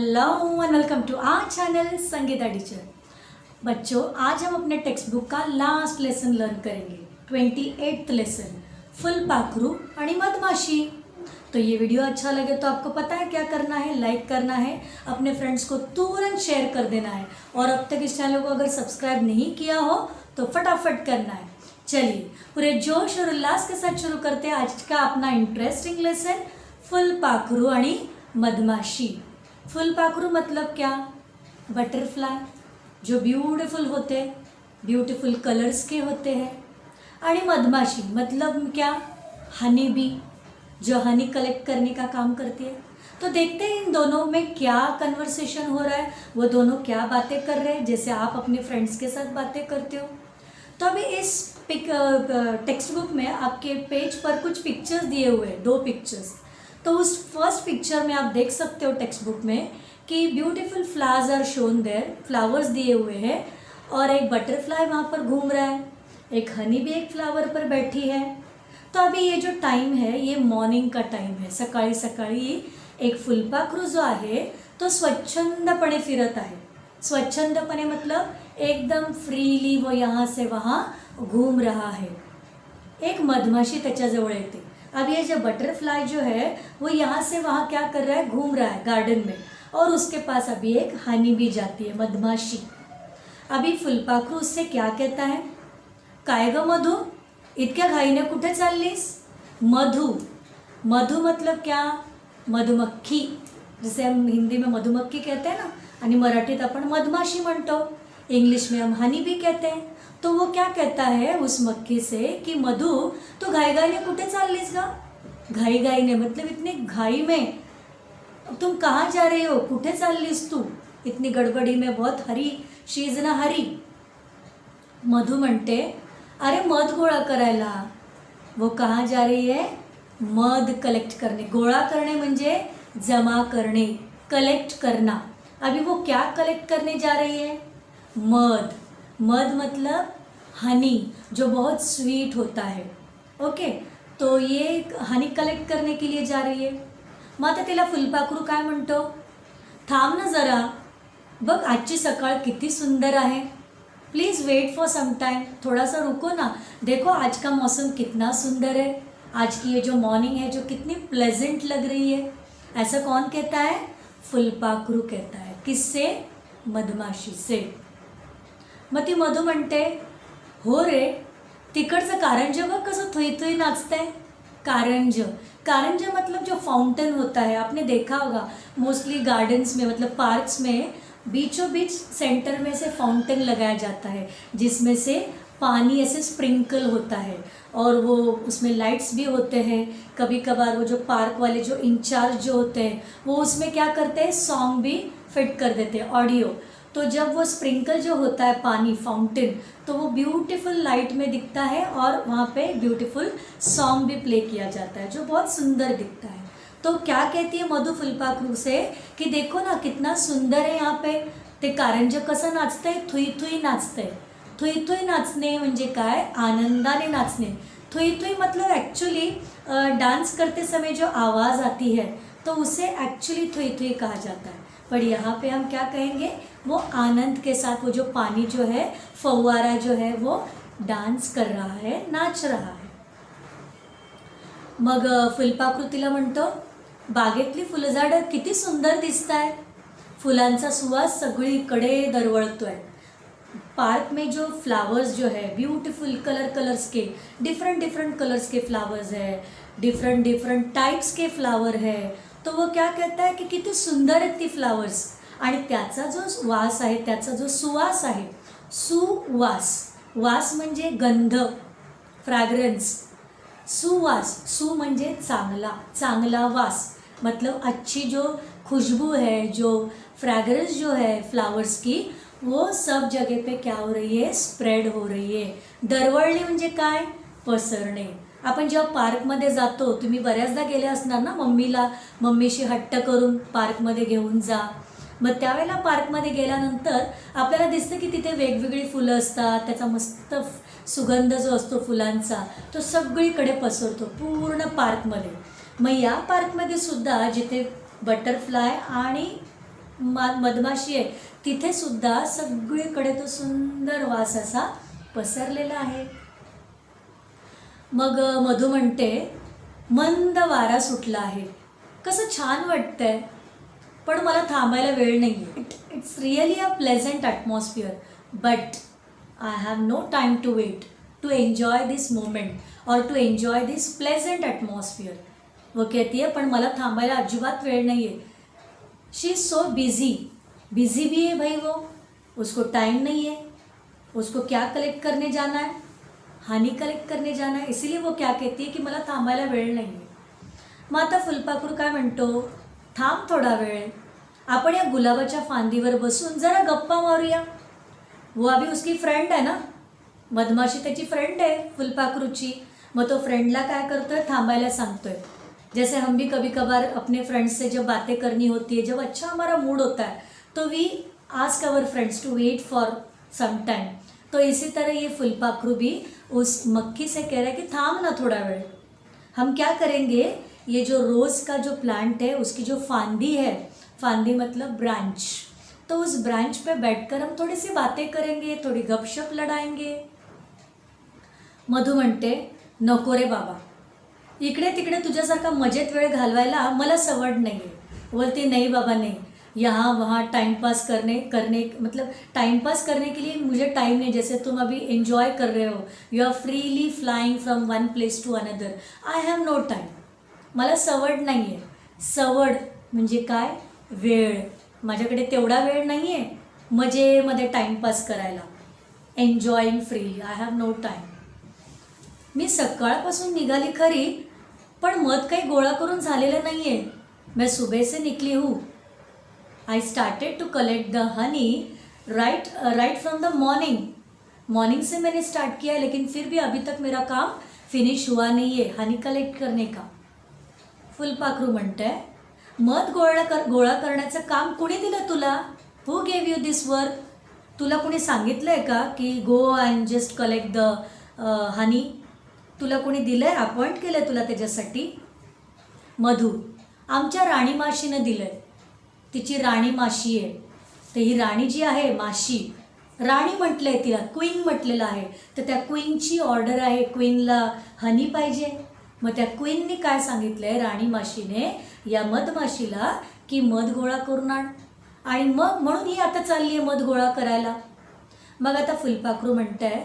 Hello and welcome to our channel Sangeeta teacher. बच्चों, आज हम अपने टेक्स्ट बुक का लास्ट लेसन लर्न करेंगे, 28th लेसन, फुलपाखरू आणि मधमाशी। तो ये वीडियो अच्छा लगे तो आपको पता है क्या करना है, लाइक करना है, अपने फ्रेंड्स को तुरंत शेयर कर देना है, और अब तक इस चैनल को अगर सब्सक्राइब नहीं किया हो तो फटाफट करना है। चलिए पूरे जोश और उल्लास के साथ शुरू करते हैं आज का अपना इंटरेस्टिंग लेसन, फुलपाखरू आणि मधमाशी। फुलपाखरू मतलब क्या? बटरफ्लाई जो ब्यूटीफुल होते, ब्यूटीफुल कलर्स के होते हैं। आणि मधमाशी मतलब क्या? हनी बी जो हनी कलेक्ट करने का काम करती है। तो देखते हैं इन दोनों में क्या कन्वर्सेशन हो रहा है, वो दोनों क्या बातें कर रहे हैं, जैसे आप अपने फ्रेंड्स के साथ बातें करते हो। तो अभी इस टेक्स्ट बुक में आपके पेज पर कुछ पिक्चर्स दिए हुए हैं, 2 पिक्चर्स। तो उस फर्स्ट पिक्चर में आप देख सकते हो टेक्स्ट बुक में कि beautiful flowers are shown there, flowers दिए हुए हैं, और एक बटरफ्लाई वहाँ पर घूम रहा है, एक हनी भी एक फ्लावर पर बैठी है। तो अभी ये जो टाइम है ये मॉर्निंग का टाइम है, सकाळी सकाळी एक फुलपाखरू जो आहे तो स्वच्छंदपणे फिरत आहे। स्वच्छंदपणे मतलब एकदम फ्रीली वो यहाँ से वहाँ घूम रहा है। एक मधमाशी त्याच्याजवळ येते। अब ये जो बटरफ्लाई जो है वो यहाँ से वहाँ क्या कर रहा है, घूम रहा है गार्डन में, और उसके पास अभी एक हनी भी जाती है, मधमाशी। अभी फुलपाखरू उससे क्या कहता है, काय ग मधु, इतक्या घाईने कुठे चाललीस? मधु, मधु मतलब क्या? मधुमक्खी, जैसे हम हिंदी में मधुमक्खी कहते हैं ना, आणि मराठीत आपण मधमाशी म्हणतो, इंग्लिश में हम हनी भी कहते हैं। तो वो क्या कहता है उस मक्खी से कि मधु तो घाई घाई ने कुठे चाललीस गा? घाई घाई ने मतलब इतनी घाई में, तुम कहाँ जा रही हो, कुठे चाललीस तू, इतनी गड़बड़ी में, बहुत हरी, शी इज ना हरी। मधु म्हणते अरे मध गोळा करायला। वो कहाँ जा रही है? मध कलेक्ट करने। गोळा करणे म्हणजे जमा करणे, कलेक्ट करना। अभी वो क्या कलेक्ट करने जा रही है? मध। मध मतलब हनी जो बहुत स्वीट होता है। ओके, तो ये हनी कलेक्ट करने के लिए जा रही है। मग आता तिला फुलपाखरू काय म्हणतो, थांब ना जरा, बघ आजची सकाळ किती सुंदर आहे, please wait for some time, थोड़ा सा रुको ना, देखो आज का मौसम कितना सुंदर है, आज की ये जो मॉर्निंग है जो कितनी प्लेजेंट लग रही है। ऐसा कौन कहता है? फुलपाखरू कहता है। किससे? मधमाशी से। मग ती मधु म्हणते हो रे, तिकडचं कारंज बघ कसं थुई थुई नाचतंय। कारंज, कारंज मतलब जो फाउंटेन होता है, आपने देखा होगा मोस्टली गार्डन्स में, मतलब पार्क्स में बीचों बीच सेंटर में से फाउंटेन लगाया जाता है, जिसमें से पानी ऐसे स्प्रिंकल होता है, और वो उसमें लाइट्स भी होते हैं। कभी कभार वो जो पार्क वाले जो इंचार्ज जो होते हैं वो उसमें क्या करते हैं, सॉन्ग भी फिट कर देते हैं, ऑडियो। तो जब वो स्प्रिंकल जो होता है पानी, फाउंटेन, तो वो ब्यूटीफुल लाइट में दिखता है, और वहाँ पे ब्यूटीफुल सॉन्ग भी प्ले किया जाता है जो बहुत सुंदर दिखता है। तो क्या कहती है मधु फुलपाखरू से कि देखो ना कितना सुंदर है यहाँ पे, ते कारंज कसं नाचतंय, थुई थुई नाचतंय। थुई थुई नाचणे म्हणजे काय? आनंदाने नाचणे। थुई थुई मतलब एक्चुअली डांस करते समय जो आवाज़ आती है तो उसे एक्चुअली थुई थुई कहा जाता है, पर यहाँ पे हम क्या कहेंगे, वो आनंद के साथ वो जो पानी जो है, फव्वारा जो है वो डांस कर रहा है, नाच रहा है। मग फुलपाखरू तिला म्हणतो बागेतली फुलझाडं किती सुंदर दिसत आहे, फुलांचा सुवास सगळीकडे दरवळतोय। पार्क में जो फ्लावर्स जो है ब्यूटीफुल कलर्स के, डिफरेंट कलर्स के फ्लावर्स है, डिफरेंट टाइप्स के फ्लावर है। तो वो क्या कहता है कि किती सुंदर आहेत ती फ्लावर्स, आणि त्याचा जो वास आहे, त्याचा जो सुवास आहे, सुवास, वास म्हणजे गंध, फ्रॅग्रन्स, सुवास, सु म्हणजे चांगला, चांगला वास, मतलब अच्छी जो खुशबू है, जो फ्रैग्रेंस जो है फ्लावर्स की, वो सब जगह पे क्या हो रही है, स्प्रेड हो रही है। दरवळणे म्हणजे काय? पसरणे। आपण जेव्हा पार्कमध्ये जातो, तुम्ही बऱ्याचदा गेले असणार ना, मम्मीशी हट्ट करून पार्कमध्ये घेऊन जा। मग त्यावेळेला पार्कमध्ये गेल्यानंतर आपल्याला दिसतं की तिथे वेगवेगळी फुलं असतात, त्याचा मस्त सुगंध जो असतो फुलांचा तो सगळीकडे पसरतो पूर्ण पार्कमध्ये। मग या पार्कमध्ये सुद्धा जिथे बटरफ्लाय आणि मधमाशी आहे तिथे सुद्धा सगळीकडे तो सुंदर वास असा पसरलेला आहे. मग मधू म्हणते, मंद वारा सुटला आहे, कसं छान वाटतंय, पण मला थांबायला वेळ नाही आहे. It's really a pleasant atmosphere, but I have no time to wait to enjoy this moment और to enjoy this pleasant atmosphere. वो कहती है, पण मला थांबायला अजिबात वेळ नाही आहे. शी इज़ सो बिजी भी है भाई वो, उसको टाइम नहीं है. उसको क्या कलेक्ट करने जाना है, हनी कलेक्ट करने जाना है, इसीलिए वो क्या कहती है की मला थांबायला वेळ नाही आहे. मग आता फुलपाखरू काय म्हणतो, थांब थोडा वेळ, आपण या गुलाबाच्या फांदीवर बसून जरा गप्पा मारूया. वो अभी उसकी फ्रेंड आहे ना, मधमाशी त्याची फ्रेंड आहे फुलपाखरूची. मग तो फ्रेंडला काय करतोय, थांबायला सांगतोय. जैसे हम भी कभी कभार अपने फ्रेंड्स से जब बातें करनी होती है, जब अच्छा हमारा मूड होता है, तो we ask our friends to wait for some time. तो इसी तरह ये फुलपाखरू भी उस मक्खी से कह रहा है कि थाम ना थोड़ा वेळ. हम क्या करेंगे, ये जो रोज़ का जो प्लांट है उसकी जो फांदी है, फांदी मतलब ब्रांच, तो उस ब्रांच पे बैठकर हम थोड़ी सी बातें करेंगे, थोड़ी गपशप लड़ाएंगे. मधू म्हणते, नको रे बाबा, इकडे तिकडे तुझ्यासारखा मजेत वेळ घालवायला मला सवड नाही आहे. बोलते, नहीं बाबा नहीं, यहाँ वहाँ टाइम पास करने मतलब टाइम पास करने के लिए मुझे टाइम नहीं. जैसे तुम अभी एन्जॉय कर रहे हो, you are freely flying from one place to another, I have no time. मला सवड नाही आहे. सवड म्हणजे काय, वेळ. माझ्याकडे तेवढा वेळ नाही आहे मजेमध्ये टाईमपास करायला. Enjoying freely, I have no time. मी सकाळपासून निघाली खरी, पण मध काही गोळा करून झालेलं नाही आहे. मैं सुबह से निकली हूँ. I started to collect the honey right from the morning से मैंने स्टार्ट किया है, लेकिन फिर भी अभी तक मेरा काम फिनिश हुआ नहीं है हनी कलेक्ट करने का. फुलपाखरू म्हणते, मध गोळा करण्याचं काम कुणी दिलं तुला, हू गेव यू दिस वर्क. तुला कुणी सांगितलं आहे का की go and just collect the हनी. तुला कोणी दिलं आहे, अपॉइंट केलं आहे तुला त्याच्यासाठी. मधू, आमच्या राणी माशीनं दिलं आहे. तिची राणी माशी आहे. तर ही राणी जी आहे माशी, राणी म्हटलं आहे तिला, क्वीन म्हटलेलं आहे. तर त्या क्वीनची ऑर्डर आहे, क्वीनला हनी पाहिजे. मग त्या क्वीनने काय सांगितलं आहे, राणी माशीने या मधमाशीला की मध गोळा करून आण. आणि मग म्हणून ही आता चालली आहे मध गोळा करायला. मग आता फुलपाखरू म्हणत आहे,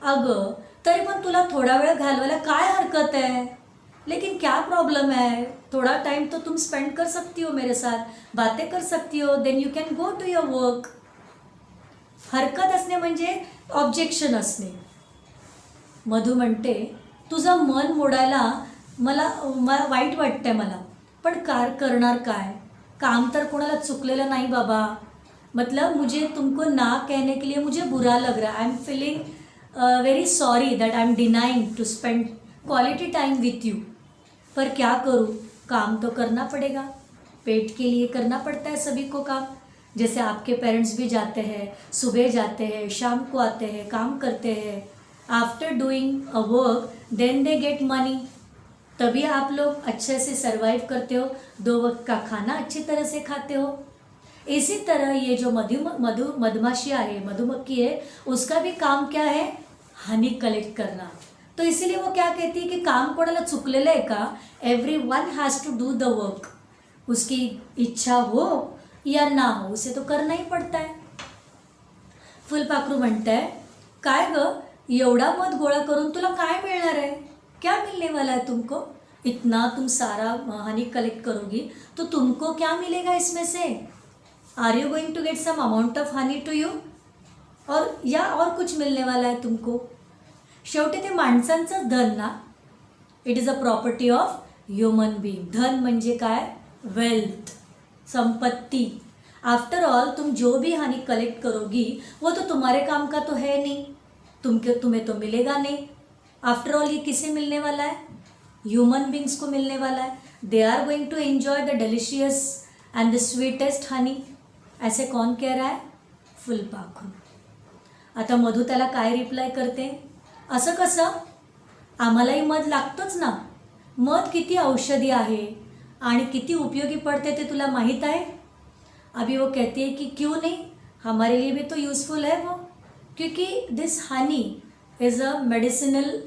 अगं तरी पण तुला थोडा वेळ घालवायला काय हरकत है, लेकिन क्या प्रॉब्लम है, थोड़ा टाइम तो तुम स्पेंड कर सकती हो मेरे साथ, बातें कर सकती हो, then you can go to your work. हरकत असणे म्हणजे ऑब्जेक्शन असणे. मधू म्हणते, तुझं मन मोडायला मला वाईट वाटतंय मला, पण करणार काय, काम तर कोणाला चुकलेलं नाही बाबा. मतलब मुझे तुमको ना कहने के लिए मुझे बुरा लग रहा है. I am feeling very sorry that I am denying to spend quality time with you, पर क्या करूँ, काम तो करना पड़ेगा, पेट के लिए करना पड़ता है सभी को काम. जैसे आपके पेरेंट्स भी जाते हैं, सुबह जाते हैं, शाम को आते हैं, काम करते हैं. After doing a work then they get money, तभी आप लोग अच्छे से सर्वाइव करते हो, 2 वक्त का खाना अच्छी तरह से खाते हो. इसी तरह ये जो मधुमाशी है, मधुमक्खी है, उसका भी काम क्या है, हनी कलेक्ट करना. तो इसीलिए वो क्या कहती है कि काम कोणाला चुकलेलं आहे का, everyone has to do the work. उसकी इच्छा हो या ना हो, उसे तो करना ही पड़ता है. फुलपाखरू म्हणत आहे, काय ग, एवढा मध गोळा करून तुला काय मिळणार आहे, क्या मिलने वाला है तुमको, इतना तुम सारा हनी कलेक्ट करोगी तो तुमको क्या मिलेगा इसमें से. Are you going to get some amount of honey to you, और या और कुछ मिलने वाला है तुमको. शेवटी ते माणसांचं धन ना, it is a property of human being. धन म्हणजे काय, वेल्थ, संपत्ति. आफ्टर ऑल तुम जो भी हनी कलेक्ट करोगी वो तो तुम्हारे काम का तो है नहीं, तुम्हें तो मिलेगा नहीं. आफ्टर ऑल ये किसे मिलने वाला है, ह्यूमन बींग्स को मिलने वाला है. They are going to enjoy the delicious and the sweetest honey. ऐसे कौन कह रहा है, फुलपाखरू. आता मधू त्याला काय रिप्लाय करते, असं कसं, आम्हालाही मध लागतोच ना. मध किती औषधी आहे आणि किती उपयोगी पडते ते तुला माहीत आहे. अभी वो कहती है कि क्यों नहीं, हमारे लिए भी तो यूज़फुल है वो, क्योंकि दिस हनी इज़ अ मेडिसिनल,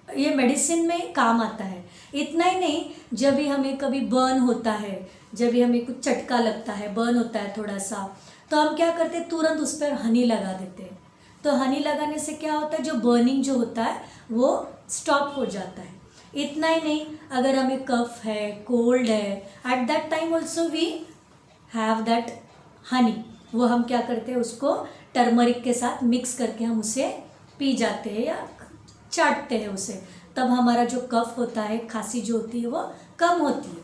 ये मेडिसिन में काम आता है। इतना ही नहीं, जब भी हमें कभी बर्न होता है, जब भी हमें कुछ चटका लगता है, बर्न होता है थोड़ा सा, तो हम क्या करते हैं, तुरंत उस पर हनी लगा देते हैं। तो हनी लगाने से क्या होता है, जो बर्निंग जो होता है वो स्टॉप हो जाता है। इतना ही नहीं, अगर हमें कफ है, कोल्ड है, at that time also we have that honey, वो हम क्या करते हैं, उसको टर्मरिक के साथ मिक्स करके हम उसे पी जाते हैं या चाटते हैं उसे, तब हमारा जो कफ होता है, खांसी जो होती है वो कम होती है।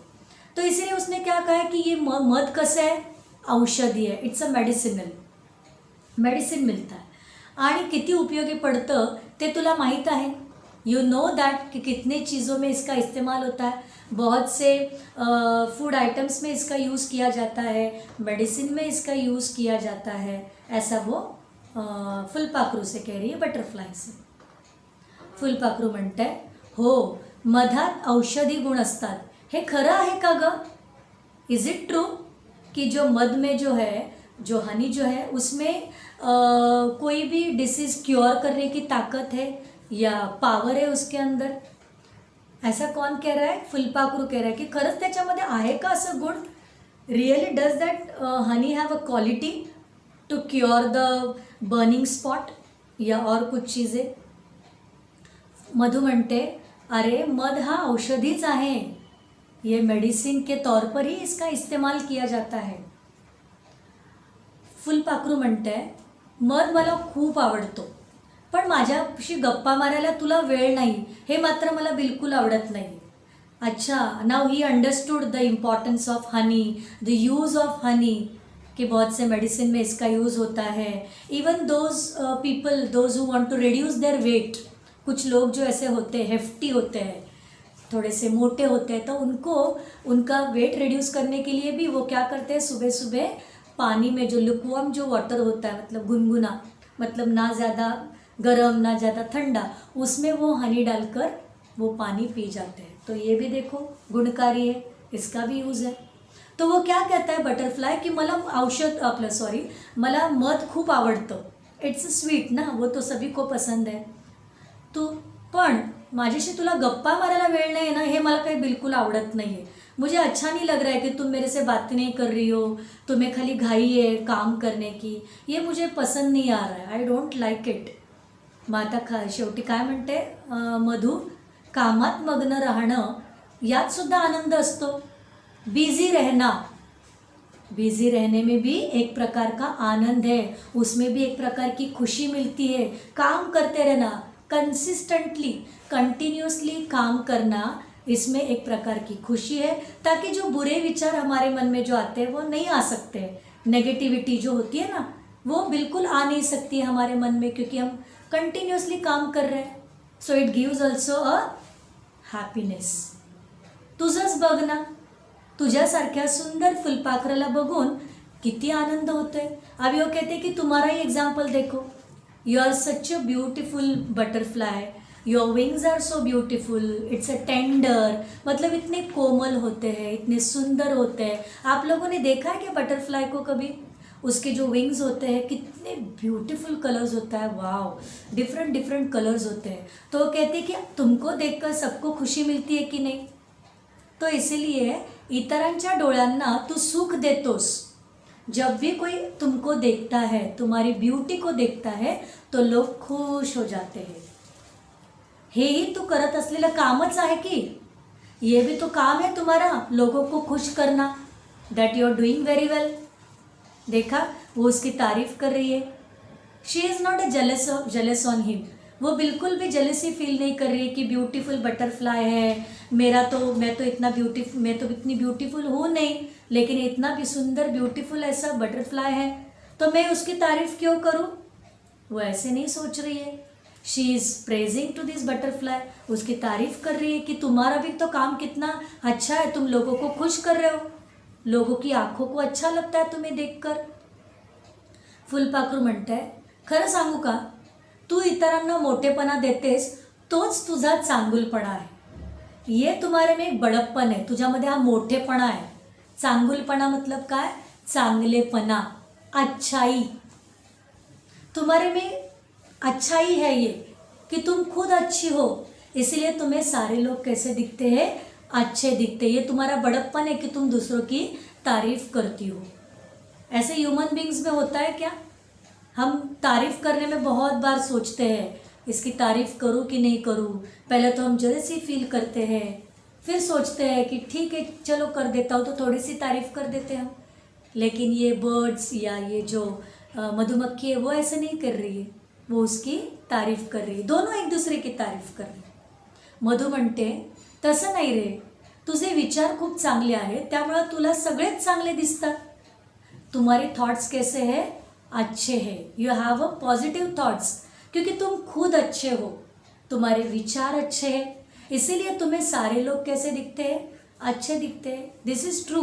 तो इसलिए उसने क्या कहा है कि ये मध कसं आहे, औषधी आहे, इट्स अ मेडिसिन मिळतं आहे आणि किती उपयोगी पड़तं ते तुला माहीत आहे। यू नो दैट कि कितने चीज़ों में इसका इस्तेमाल होता है, बहुत से फूड आइटम्स में इसका यूज़ किया जाता है, मेडिसिन में इसका यूज़ किया जाता है। ऐसा वो फुलपाखरू से कह रही है, बटरफ्लाई से। फुलपाखरू म्हणते हो, मधात औषधी गुण असतात, हे खरं आहे का ग? इज इट ट्रू कि जो मध में जो है, जो हनी जो है, उसमें कोई भी डिसीज़ क्योर करने की ताकत है या पावर है उसके अंदर? ऐसा कौन कह रहा है? फुलपाखरू कह रहा है की खरंच त्याच्यामध्ये आहे का असं गुण? Really does that honey have a quality to cure the burning spot या और कुछ चीज़ें? मधु म्हणते अरे मध हा औषधीच आहे, ये मेडिसिन के तौर पर ही इसका इस्तेमाल किया जाता है। फुलपाखरू म्हणते मध मला खूप आवडतो, पण माझ्याशी गप्पा मारायला तुला वेळ नाही, हे मात्र मला बिल्कुल आवडत नाही। अच्छा, now he understood the importance of honey, the use of honey, कि बहुत से मेडिसिन में इसका यूज़ होता है। Even those people, those who want to reduce their weight, कुछ लोग जो ऐसे होते हैं, हेफ्टी होते हैं, थोड़े से मोटे होते हैं, तो उनको उनका वेट रिड्यूस करने के लिए भी वो क्या करते हैं, सुबह सुबह पानी में जो लुकवार्म जो वाटर होता है, मतलब गुनगुना, मतलब ना ज़्यादा गर्म ना ज़्यादा ठंडा, उसमें वो हनी डालकर वो पानी पी जाते हैं। तो ये भी देखो गुणकारी है, इसका भी यूज़ है। तो वो क्या कहता है बटरफ्लाई कि मला मध खूप आवडतं, इट्स स्वीट ना, वो तो सभी को पसंद है, तो पण माझ्याशी तुला गप्पा मारायला वेळ नाही है ना, हे मला काही बिल्कुल आवडत नहीं है। मुझे अच्छा नहीं लग रहा है कि तुम मेरे से बात नहीं कर रही हो, तुम्हें खाली घाई है काम करने की, ये मुझे पसंद नहीं आ रहा है, आई डोंट लाइक इट। मग आता शेवटी काय म्हणते मधु, कामात मग्न राहणं यात सुद्धा आनंद असतो, बिझी रहना, बिज़ी रहने में भी एक प्रकार का आनंद है, उसमें भी एक प्रकार की खुशी मिलती है। काम करते रहना, कंसिस्टेंटली कंटिन्यूसली काम करना, इसमें एक प्रकार की खुशी है, ताकि जो बुरे विचार हमारे मन में जो आते हैं वो नहीं आ सकते। नेगेटिविटी जो होती है ना, वो बिल्कुल आ नहीं सकती है हमारे मन में, क्योंकि हम कंटिन्यूसली काम कर रहे हैं। So it gives also a happiness. तुझंच बघ ना, तुझ्यासारख्या सुंदर फुलपाखराला बघून किती आनंद होतोय। अभी वो कहते कि तुम्हारा ही एग्जाम्पल देखो, you R such a beautiful butterfly, your wings are so beautiful, it's a tender, मतलब इतने कोमल होते हैं, इतने सुंदर होते हैं। आप लोगों ने देखा है क्या बटरफ्लाई को कभी? उसके जो विंग्स होते हैं कितने ब्यूटीफुल कलर्स होता है, वाव, डिफरेंट डिफरेंट कलर्स होते हैं। तो वो कहते हैं कि तुमको देखकर सबको खुशी मिलती है कि नहीं? तो इसीलिए इतरांच्या डोळ्यांना तू सुख देतोस। जब भी कोई तुमको देखता है, तुम्हारी ब्यूटी को देखता है, तो लोग खुश हो जाते हैं। हे ही तू करत असलेलं कामच आहे की, ये भी तो काम है तुम्हारा, लोगों को खुश करना, that you are doing very well. देखा, वो उसकी तारीफ कर रही है। She is not a jealous on him, वो बिल्कुल भी जेलसी फील नहीं कर रही है कि ब्यूटीफुल बटरफ्लाई है, मैं तो इतनी ब्यूटीफुल हूँ नहीं, लेकिन इतना भी सुंदर ब्यूटीफुल ऐसा बटरफ्लाई है, तो मैं उसकी तारीफ़ क्यों करूँ? वो ऐसे नहीं सोच रही है। She is praising to this butterfly, उसकी तारीफ़ कर रही है कि तुम्हारा भी तो काम कितना अच्छा है, तुम लोगों को खुश कर रहे हो, लोगों की आँखों को अच्छा लगता है तुम्हें देखकर। फुलपाखरू म्हणते खरं सांगू का, तू इतरांना मोठेपणा देतेस तोच तुझा चांगुलपणा आहे। ये तुम्हारे में एक बड़प्पन है, तुझ्यामध्ये हा मोठेपणा आहे। चांगुलपणा मतलब काय? चांगलेपना, अच्छाई। तुम्हारे में अच्छाई है ये कि तुम खुद अच्छी हो, इसलिए तुम्हें सारे लोग कैसे दिखते हैं, अच्छे दिखते हैं। ये तुम्हारा बड़प्पन है कि तुम दूसरों की तारीफ करती हो। ऐसे ह्यूमन बींग्स में होता है क्या? हम तारीफ करने में बहुत बार सोचते हैं, इसकी तारीफ करूँ कि नहीं करूँ। पहले तो हम जैसी फील करते हैं, फिर सोचते हैं कि ठीक है चलो कर देता हूँ, तो थोड़ी सी तारीफ कर देते हैं हम। लेकिन ये बर्ड्स या ये जो मधुमक्खी है वो ऐसे नहीं कर रही है, वो उसकी तारीफ कर रही है, दोनों एक दूसरे की तारीफ कर रही है. मधु म्हणते तसं नाही रे, तुझे विचार खूप चांगले आहेत त्यामुळे तुला सगळेच चांगले दिसतात. तुम्हारे थॉट्स कैसे हैं? अच्छे हैं. You have a positive thoughts, क्योंकि तुम खुद अच्छे हो, तुम्हारे विचार अच्छे हैं, इसीलिए तुम्हें सारे लोग कैसे दिखते हैं? अच्छे दिखते हैं. दिस इज़ ट्रू.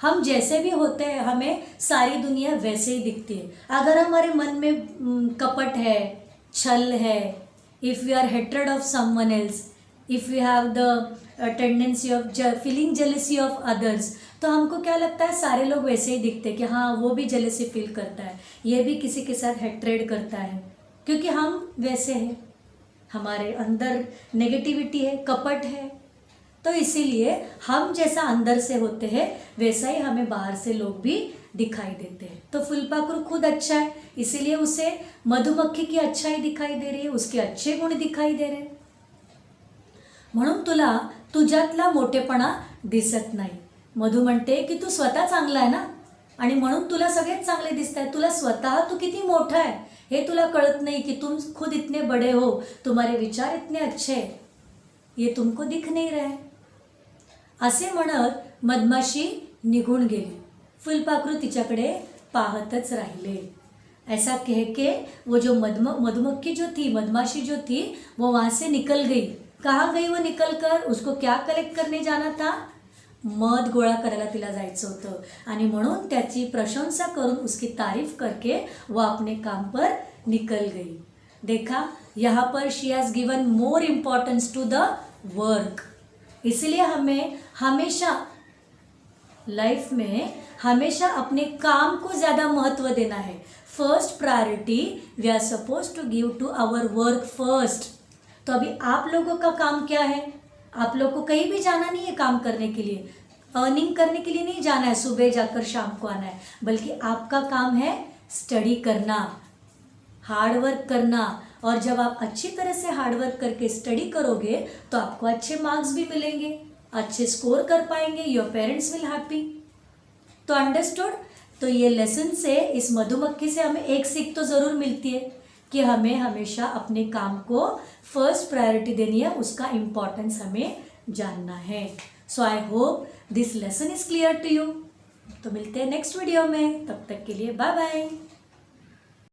हम जैसे भी होते हैं हमें सारी दुनिया वैसे ही दिखती है. अगर हमारे मन में कपट है, छल है, if we are hatred of someone else, if we have the tendency of feeling jealousy of others, तो हमको क्या लगता है सारे लोग वैसे ही दिखते हैं कि हाँ वो भी जेलसी फील करता है, ये भी किसी के साथ हेट्रेड करता है, क्योंकि हम वैसे हैं, हमारे अंदर नेगेटिविटी है, कपट है. तो इसीलिए हम जैसा अंदर से होते हैं वैसा ही हमें बाहर से लोग भी दिखाई देते हैं. तो फुलपाखरू खुद अच्छा है, इसीलिए उसे मधुमक्खी की अच्छाई दिखाई दे रही है, उसके अच्छे गुण दिखाई दे रहे हैं. म्हणून तुला तुझ्यातला मोठेपणा दिसत नाही. मधु म्हणते की तू स्वतः चांगला आहे ना, आणि म्हणून तुला सगळेच चांगले दिसत आहे. तुला स्वतः तू किती मोठा आहे हे तुला कळत नाही कि तुम खुद इतने बड़े हो, तुम्हारे विचार इतने अच्छे हैं, ये तुमको दिख नहीं रहा है. असे म्हणत मधमाशी निघून गेली. फुलपाखरू तिच्याकडे पाहतच राहिले. ऐसा कह के वो जो मधुमक्खी जो थी, मधमाशी जो थी, वो वहाँ से निकल गई. कहाँ गई वो निकल कर? उसको क्या कलेक्ट करने जाना था? मध गोळा करायला तिला जायचं होतं, आणि म्हणून त्याची प्रशंसा करून उसकी तारीफ करके वो अपने काम पर निकल गई. देखा, यहाँ पर she has given more importance to the work. इसलिए हमें हमेशा लाइफ में हमेशा अपने काम को ज़्यादा महत्व देना है. First priority we are suppose to give to our work first. तो अभी आप लोगों का काम क्या है? आप लोग को कहीं भी जाना नहीं है काम करने के लिए, अर्निंग करने के लिए नहीं जाना है, सुबह जाकर शाम को आना है, बल्कि आपका काम है स्टडी करना, हार्डवर्क करना. और जब आप अच्छी तरह से हार्डवर्क करके स्टडी करोगे तो आपको अच्छे मार्क्स भी मिलेंगे, अच्छे स्कोर कर पाएंगे, योर पेरेंट्स विल हैप्पी. तो अंडरस्टूड. तो ये लेसन से, इस मधुमक्खी से हमें एक सीख तो ज़रूर मिलती है कि हमें हमेशा अपने काम को फर्स्ट प्रायोरिटी देनी है, उसका इम्पोर्टेंस हमें जानना है. So I hope this lesson is clear to you. तो मिलते हैं नेक्स्ट वीडियो में, तब तक के लिए बाय बाय.